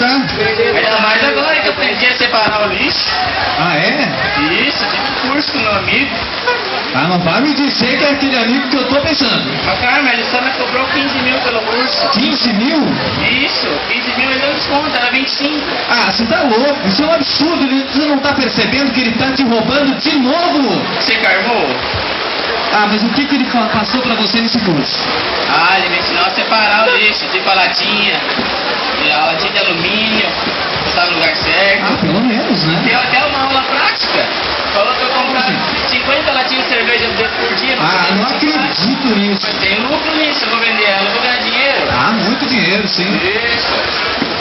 tá? Ainda mais agora que eu aprendi a separar o lixo. Ah, é? Isso, tive um curso com meu amigo. Ah, não vai me dizer que é aquele amigo que eu tô pensando. Mas cara, ele só me cobrou 15 mil pelo curso. 15 mil? Isso, 15 mil ele deu desconto, era 25. Ah, você tá louco, isso é um absurdo, você não tá percebendo que ele tá te roubando de novo? Você carmou? Ah, mas o que ele passou pra você nesse curso? Ah, ele me ensinou a separar o lixo, tipo a latinha, a latinha de alumínio, botar no lugar certo. Ah, pelo menos, né? Deu até uma aula prática. Falou que eu comprar 50 latinhas de cerveja por dia. Ah, não acredito nisso. Mas tem lucro nisso, eu vou vender ela, eu vou ganhar dinheiro. Ah, muito dinheiro, sim. Isso. O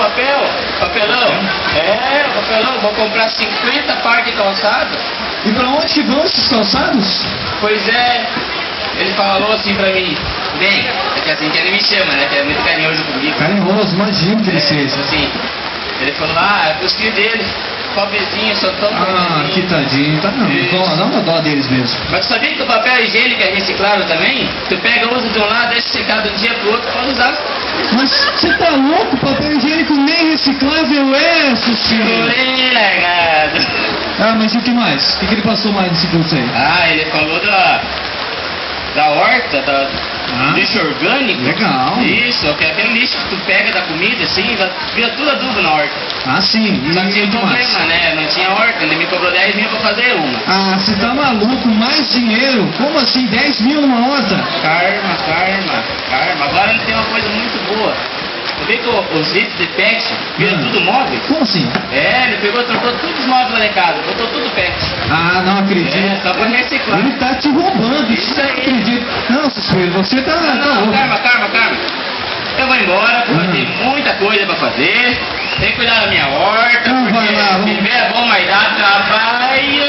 papelão. É, o papelão, vou comprar 50 par de calçado. E pra onde que vão esses calçados? Pois é, ele falou assim pra mim, bem, é que assim que ele me chama, né, que é muito carinhoso comigo. Carinhoso, imagino que ele seja. Assim, ele falou, é os filhos dele, pobrezinho, só tão Ah, que tadinho, tá não, dá uma dó deles mesmo. Mas tu sabia que o papel higiênico é reciclável também? Tu pega, usa de um lado, deixa secar de um dia pro outro, pode usar. Mas você tá louco? Papel higiênico nem reciclável é, Sushi. Porém, largado. Ah, mas e o que mais? O que ele passou mais nesse curso aí? Ah, ele falou da horta, lixo orgânico. Legal. Isso, aquele lixo que tu pega da comida, assim, vira tudo adubo na horta. Ah, sim. Só que tinha um o que mais? problema, né? Não tinha horta, ele me cobrou 10 mil pra fazer uma. Ah, você tá maluco? Mais dinheiro? Como assim? 10 mil numa horta? Karma. Agora ele tem uma coisa muito boa. Tu vê que os litros de pet viram tudo móvel? Como assim? É, ele pegou, trocou todos os móveis lá de casa, botou tudo pet. Ah, não acredito. É, só pra reciclar. Ele tá te roubando. Isso aí. Não acredito. Não, Suspeito, você tá Não, louco. calma. Eu vou embora, porque tem muita coisa pra fazer. Tem que cuidar da minha horta, Não, porque vai lá, vamos. viver é bom, mas dá trabalho.